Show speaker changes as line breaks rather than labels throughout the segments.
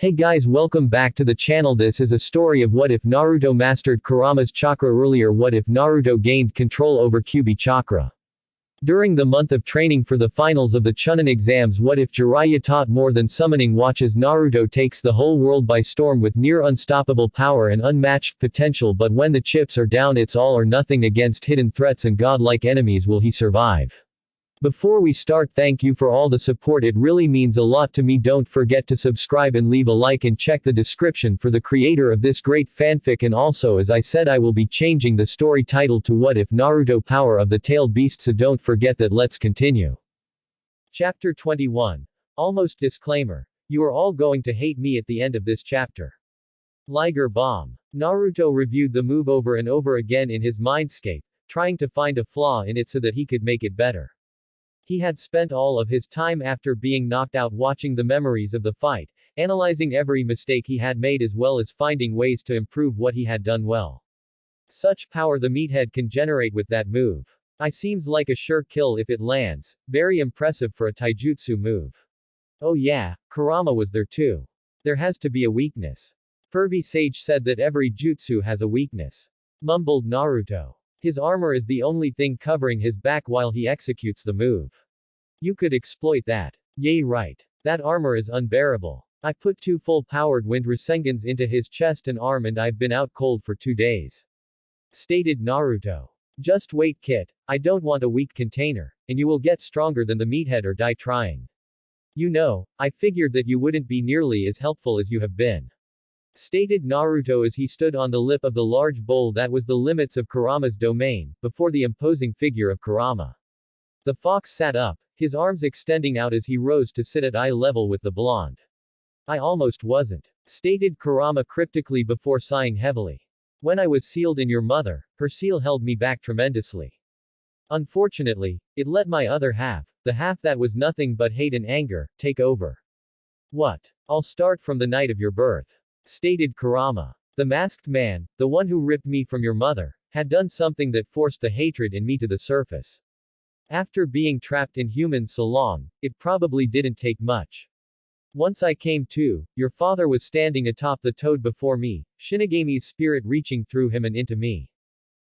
Hey guys, welcome back to the channel. This is a story of what if Naruto mastered Kurama's chakra earlier. What if Naruto gained control over Kyuubi chakra? During the month of training for the finals of the Chunin exams, what if Jiraiya taught more than summoning? Watch as Naruto takes the whole world by storm with near unstoppable power and unmatched potential, but when the chips are down, it's all or nothing against hidden threats and godlike enemies. Will he survive? Before we start, thank you for all the support, it really means a lot to me. Don't forget to subscribe and leave a like, and check the description for the creator of this great fanfic. And also, as I said, I will be changing the story title to What If Naruto Power of the Tailed Beast, so don't forget that. Let's continue. Chapter 21. Almost. Disclaimer. You are all going to hate me at the end of this chapter. Liger Bomb. Naruto reviewed the move over and over again in his mindscape, trying to find a flaw in it so that he could make it better. He had spent all of his time after being knocked out watching the memories of the fight, analyzing every mistake he had made as well as finding ways to improve what he had done well. Such power the meathead can generate with that move. I seems like a sure kill if it lands, very impressive for a taijutsu move. Oh yeah, Kurama was there too. There has to be a weakness. Pervy Sage said that every jutsu has a weakness. Mumbled Naruto. His armor is the only thing covering his back while he executes the move. You could exploit that. Yay, right. That armor is unbearable. I put 2 full-powered wind Rasengans into his chest and arm and I've been out cold for 2 days. Stated Naruto. Just wait, Kit. I don't want a weak container, and you will get stronger than the meathead or die trying. You know, I figured that you wouldn't be nearly as helpful as you have been. Stated Naruto as he stood on the lip of the large bowl that was the limits of Kurama's domain, before the imposing figure of Kurama. The fox sat up, his arms extending out as he rose to sit at eye level with the blonde. I almost wasn't. Stated Kurama cryptically before sighing heavily. When I was sealed in your mother, her seal held me back tremendously. Unfortunately, it let my other half, the half that was nothing but hate and anger, take over. What? I'll start from the night of your birth. Stated Kurama. The masked man, the one who ripped me from your mother, had done something that forced the hatred in me to the surface. After being trapped in humans so long, it probably didn't take much. Once I came to, your father was standing atop the toad before me, Shinigami's spirit reaching through him and into me.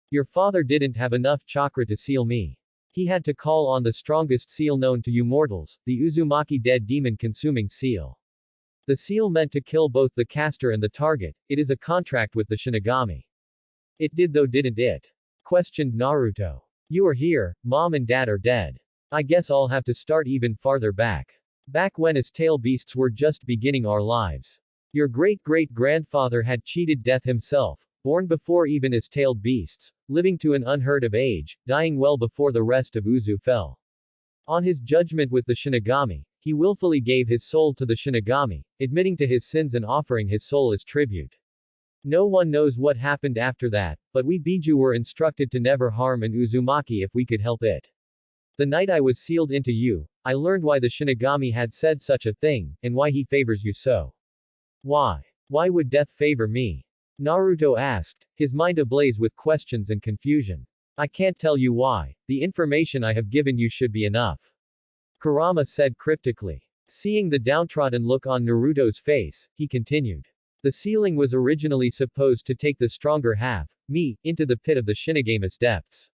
Your father didn't have enough chakra to seal me. He had to call on the strongest seal known to you mortals, the Uzumaki dead demon consuming seal. The seal meant to kill both the caster and the target. It is a contract with the Shinigami. It did though, didn't it? Questioned Naruto. You are here, mom and dad are dead. I guess I'll have to start even farther back. Back when as tail beasts were just beginning our lives. Your great-great-grandfather had cheated death himself, born before even as tailed beasts, living to an unheard of age, dying well before the rest of Uzu fell. On his judgment with the Shinigami, he willfully gave his soul to the Shinigami, admitting to his sins and offering his soul as tribute. No one knows what happened after that, but we Biju were instructed to never harm an Uzumaki if we could help it. The night I was sealed into you, I learned why the Shinigami had said such a thing, and why he favors you so. Why? Why would death favor me? Naruto asked, his mind ablaze with questions and confusion. I can't tell you why. The information I have given you should be enough. Kurama said cryptically. Seeing the downtrodden look on Naruto's face, he continued. The sealing was originally supposed to take the stronger half, me, into the pit of the Shinigami's depths.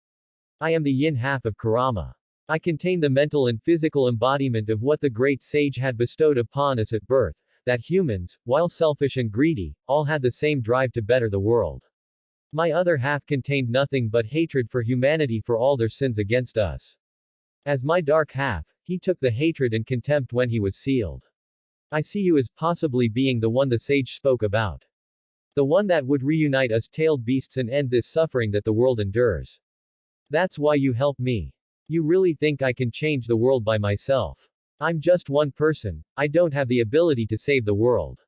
I am the yin half of Kurama. I contain the mental and physical embodiment of what the great sage had bestowed upon us at birth, that humans, while selfish and greedy, all had the same drive to better the world. My other half contained nothing but hatred for humanity for all their sins against us. As my dark half, he took the hatred and contempt when he was sealed. I see you as possibly being the one the sage spoke about. The one that would reunite us tailed beasts and end this suffering that the world endures. That's why you help me. You really think I can change the world by myself? I'm just one person, I don't have the ability to save the world.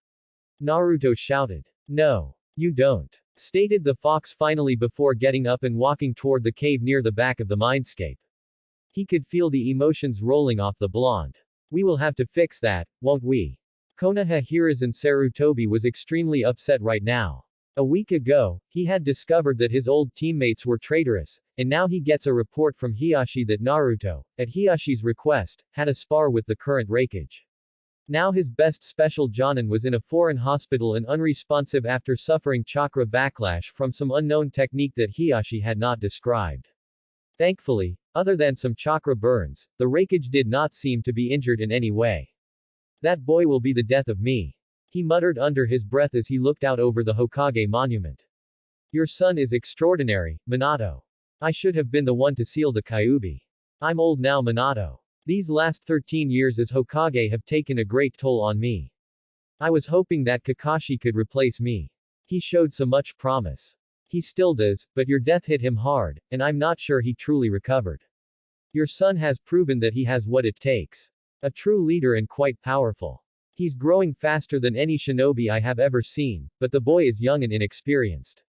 Naruto shouted. No. You don't. Stated the fox finally before getting up and walking toward the cave near the back of the mindscape. He could feel the emotions rolling off the blonde. We will have to fix that, won't we? Konoha Hiruzen Sarutobi was extremely upset right now. A week ago, he had discovered that his old teammates were traitorous, and now he gets a report from Hiashi that Naruto, at Hiashi's request, had a spar with the current Raikage. Now his best special Jonin was in a foreign hospital and unresponsive after suffering chakra backlash from some unknown technique that Hiyashi had not described. Thankfully, other than some chakra burns, the Raikage did not seem to be injured in any way. That boy will be the death of me, he muttered under his breath as he looked out over the Hokage monument. Your son is extraordinary, Minato. I should have been the one to seal the Kyuubi. I'm old now, Minato. These last 13 years as Hokage have taken a great toll on me. I was hoping that Kakashi could replace me. He showed so much promise. He still does, but your death hit him hard, and I'm not sure he truly recovered. Your son has proven that he has what it takes. A true leader and quite powerful. He's growing faster than any shinobi I have ever seen, but the boy is young and inexperienced.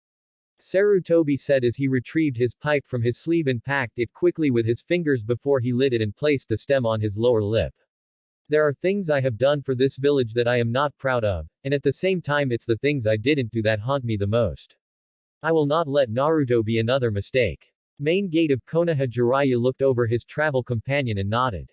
Sarutobi said as he retrieved his pipe from his sleeve and packed it quickly with his fingers before he lit it and placed the stem on his lower lip. There are things I have done for this village that I am not proud of, and at the same time it's the things I didn't do that haunt me the most. I will not let Naruto be another mistake. Main gate of Konoha Jiraiya looked over his travel companion and nodded.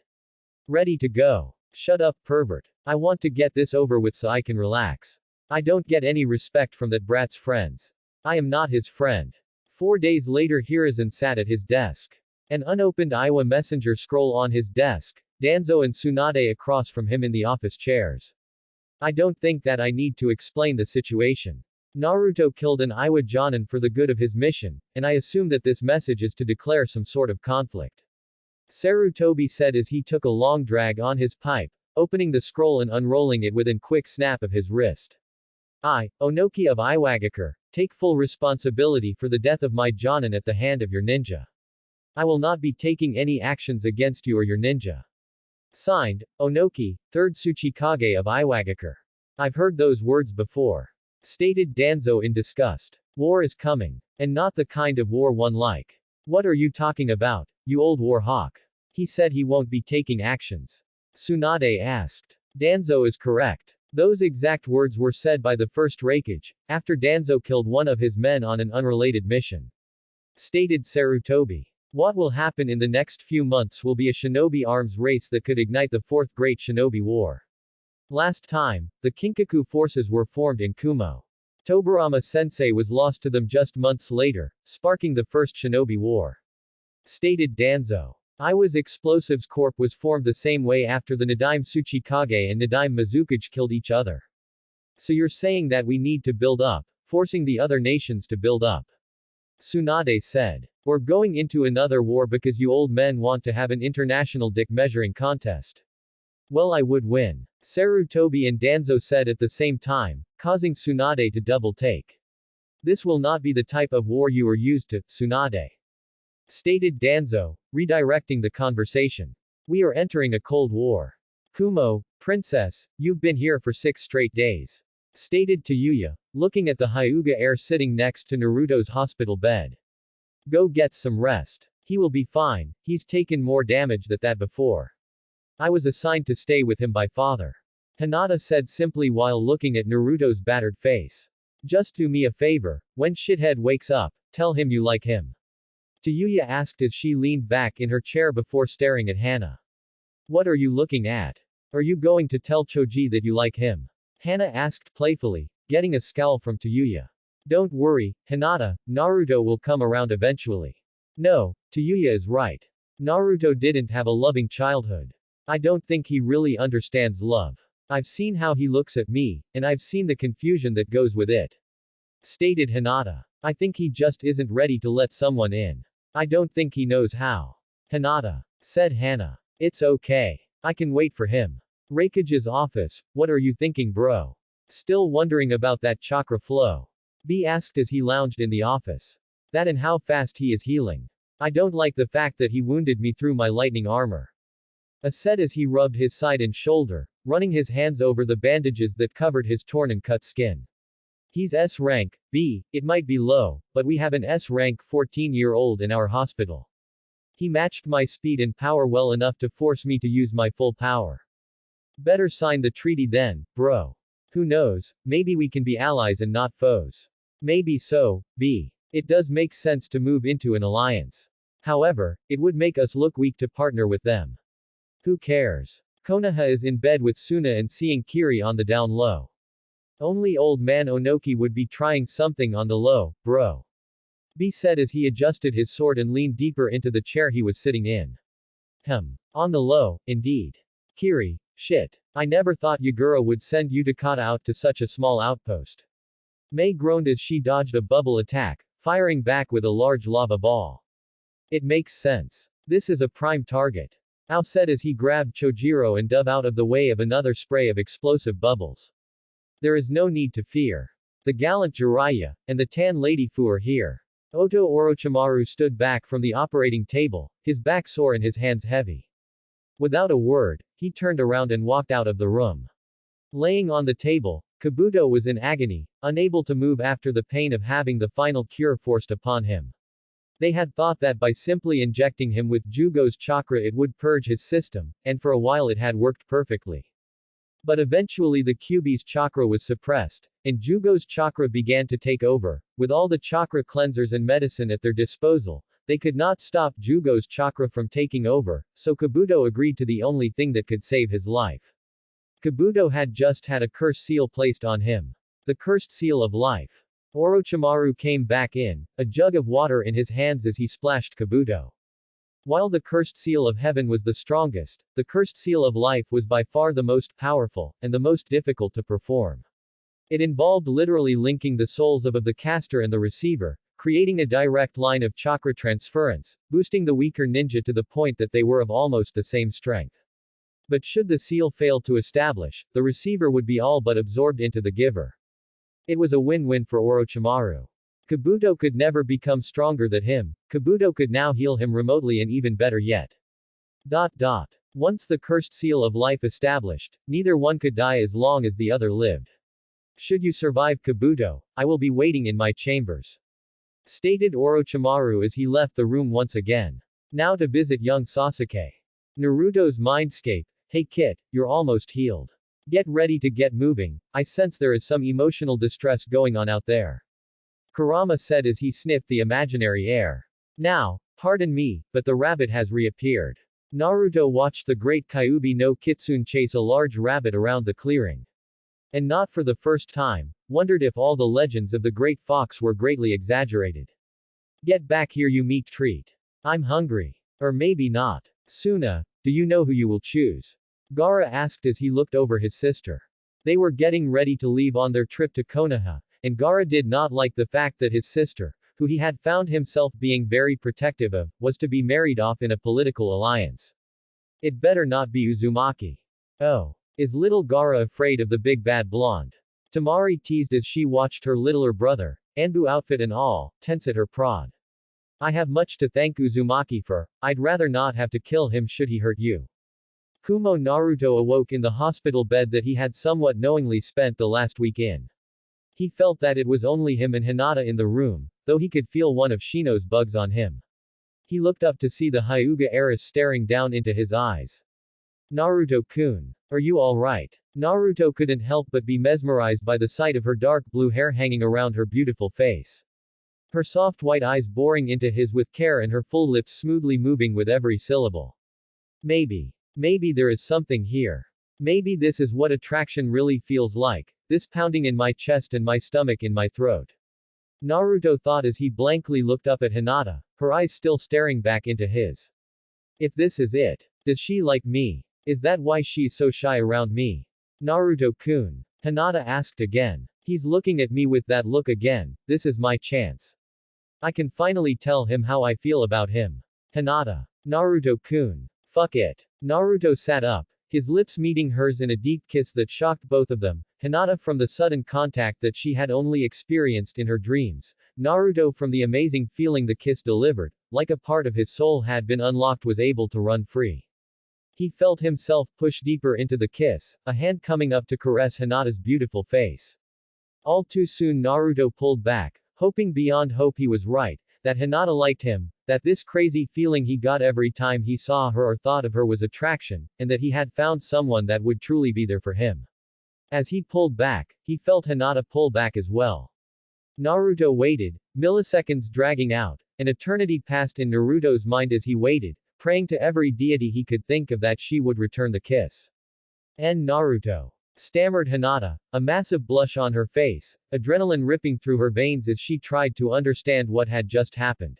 Ready to go. Shut up, pervert. I want to get this over with so I can relax. I don't get any respect from that brat's friends. I am not his friend. 4 days later Hiruzen sat at his desk. An unopened Iwa messenger scroll on his desk, Danzo and Tsunade across from him in the office chairs. I don't think that I need to explain the situation. Naruto killed an Iwa Jonin for the good of his mission, and I assume that this message is to declare some sort of conflict. Sarutobi said as he took a long drag on his pipe, opening the scroll and unrolling it with a quick snap of his wrist. I, Onoki of Iwagakure, take full responsibility for the death of my Jonin at the hand of your ninja. I will not be taking any actions against you or your ninja. Signed, Onoki, 3rd Tsuchikage of Iwagakure. I've heard those words before. Stated Danzo in disgust. War is coming. And not the kind of war one like. What are you talking about, you old war hawk? He said he won't be taking actions. Tsunade asked. Danzo is correct. Those exact words were said by the first Raikage, after Danzo killed one of his men on an unrelated mission. Stated Sarutobi. What will happen in the next few months will be a shinobi arms race that could ignite the Fourth Great Shinobi War. Last time, the Kinkaku forces were formed in Kumo. Tobarama-sensei was lost to them just months later, sparking the First Shinobi War. Stated Danzo. Iwa's Explosives Corp was formed the same way after the Nadaime Tsuchikage and Nadaime Mizukage killed each other. So you're saying that we need to build up, forcing the other nations to build up. Tsunade said. We're going into another war because you old men want to have an international dick measuring contest. Well, I would win. Sarutobi and Danzo said at the same time, causing Tsunade to double take. This will not be the type of war you are used to, Tsunade. Stated Danzo, redirecting the conversation. We are entering a cold war. Kumo, princess, you've been here for 6 straight days. Stated to Yuya, looking at the Hyuga heir sitting next to Naruto's hospital bed. Go get some rest. He will be fine, he's taken more damage than that before. I was assigned to stay with him by father. Hinata said simply while looking at Naruto's battered face. Just do me a favor, when shithead wakes up, tell him you like him. Yuya asked as she leaned back in her chair before staring at Hana. What are you looking at? Are you going to tell Choji that you like him? Hana asked playfully, getting a scowl from Yuya. Don't worry, Hinata, Naruto will come around eventually. No, Yuya is right. Naruto didn't have a loving childhood. I don't think he really understands love. I've seen how he looks at me, and I've seen the confusion that goes with it. Stated Hinata. I think he just isn't ready to let someone in. I don't think he knows how. Hinata. Said Hana. It's okay. I can wait for him. Raikage's office, what are you thinking, bro? Still wondering about that chakra flow? B asked as he lounged in the office. That and how fast he is healing. I don't like the fact that he wounded me through my lightning armor. A said as he rubbed his side and shoulder, running his hands over the bandages that covered his torn and cut skin. He's S rank, B, it might be low, but we have an S rank 14-year-old in our hospital. He matched my speed and power well enough to force me to use my full power. Better sign the treaty then, bro. Who knows, maybe we can be allies and not foes. Maybe so, B. It does make sense to move into an alliance. However, it would make us look weak to partner with them. Who cares? Konoha is in bed with Suna and seeing Kiri on the down low. Only old man Onoki would be trying something on the low, bro. B said as he adjusted his sword and leaned deeper into the chair he was sitting in. On the low, indeed. Kiri, shit. I never thought Yagura would send Utakata out to such a small outpost. Mei groaned as she dodged a bubble attack, firing back with a large lava ball. It makes sense. This is a prime target. Ao said as he grabbed Chojiro and dove out of the way of another spray of explosive bubbles. There is no need to fear. The gallant Jiraiya, and the tan lady Fu are here. Oto Orochimaru stood back from the operating table, his back sore and his hands heavy. Without a word, he turned around and walked out of the room. Laying on the table, Kabuto was in agony, unable to move after the pain of having the final cure forced upon him. They had thought that by simply injecting him with Jugo's chakra it would purge his system, and for a while it had worked perfectly. But eventually the Kyuubi's chakra was suppressed, and Jugo's chakra began to take over. With all the chakra cleansers and medicine at their disposal, they could not stop Jugo's chakra from taking over, so Kabuto agreed to the only thing that could save his life. Kabuto had just had a curse seal placed on him. The cursed seal of life. Orochimaru came back in, a jug of water in his hands as he splashed Kabuto. While the cursed seal of heaven was the strongest, the cursed seal of life was by far the most powerful, and the most difficult to perform. It involved literally linking the souls of the caster and the receiver, creating a direct line of chakra transference, boosting the weaker ninja to the point that they were of almost the same strength. But should the seal fail to establish, the receiver would be all but absorbed into the giver. It was a win-win for Orochimaru. Kabuto could never become stronger than him, Kabuto could now heal him remotely and even better yet. Once the cursed seal of life established, neither one could die as long as the other lived. Should you survive Kabuto, I will be waiting in my chambers. Stated Orochimaru as he left the room once again. Now to visit young Sasuke. Naruto's mindscape. Hey kid, you're almost healed. Get ready to get moving, I sense there is some emotional distress going on out there. Kurama said as he sniffed the imaginary air. Now, pardon me, but the rabbit has reappeared. Naruto watched the great Kyuubi no Kitsune chase a large rabbit around the clearing. And not for the first time, wondered if all the legends of the great fox were greatly exaggerated. Get back here you meat treat. I'm hungry. Or maybe not. Suna, do you know who you will choose? Gaara asked as he looked over his sister. They were getting ready to leave on their trip to Konoha, and Gaara did not like the fact that his sister, who he had found himself being very protective of, was to be married off in a political alliance. It better not be Uzumaki. Oh. Is little Gaara afraid of the big bad blonde? Tamari teased as she watched her littler brother, Anbu outfit and all, tense at her prod. I have much to thank Uzumaki for, I'd rather not have to kill him should he hurt you. Kumo Naruto awoke in the hospital bed that he had somewhat knowingly spent the last week in. He felt that it was only him and Hinata in the room, though he could feel one of Shino's bugs on him. He looked up to see the Hyuga heiress staring down into his eyes. Naruto-kun. Are you alright? Naruto couldn't help but be mesmerized by the sight of her dark blue hair hanging around her beautiful face. Her soft white eyes boring into his with care and her full lips smoothly moving with every syllable. Maybe there is something here. Maybe this is what attraction really feels like, this pounding in my chest and my stomach in my throat. Naruto thought as he blankly looked up at Hinata, her eyes still staring back into his. If this is it, does she like me? Is that why she's so shy around me? Naruto-kun. Hinata asked again. He's looking at me with that look again, this is my chance. I can finally tell him how I feel about him. Hinata. Naruto-kun. Fuck it. Naruto sat up, his lips meeting hers in a deep kiss that shocked both of them, Hinata from the sudden contact that she had only experienced in her dreams, Naruto from the amazing feeling the kiss delivered, like a part of his soul had been unlocked was able to run free. He felt himself push deeper into the kiss, a hand coming up to caress Hinata's beautiful face. All too soon Naruto pulled back, hoping beyond hope he was right, that Hinata liked him, that this crazy feeling he got every time he saw her or thought of her was attraction, and that he had found someone that would truly be there for him. As he pulled back, he felt Hinata pull back as well. Naruto waited, milliseconds dragging out, an eternity passed in Naruto's mind as he waited, praying to every deity he could think of that she would return the kiss. Naruto. Stammered Hinata, a massive blush on her face, adrenaline ripping through her veins as she tried to understand what had just happened.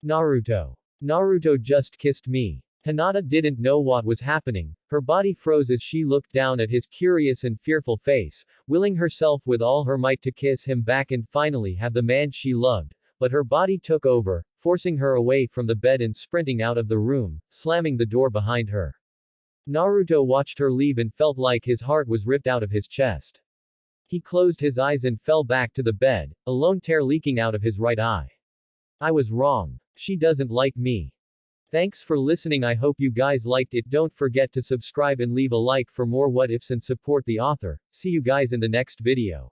Naruto. Naruto just kissed me. Hinata didn't know what was happening, her body froze as she looked down at his curious and fearful face, willing herself with all her might to kiss him back and finally have the man she loved, but her body took over, forcing her away from the bed and sprinting out of the room, slamming the door behind her. Naruto watched her leave and felt like his heart was ripped out of his chest. He closed his eyes and fell back to the bed, a lone tear leaking out of his right eye. I was wrong. She doesn't like me. Thanks for listening. I hope you guys liked it. Don't forget to subscribe and leave a like for more what ifs and support the author. See you guys in the next video.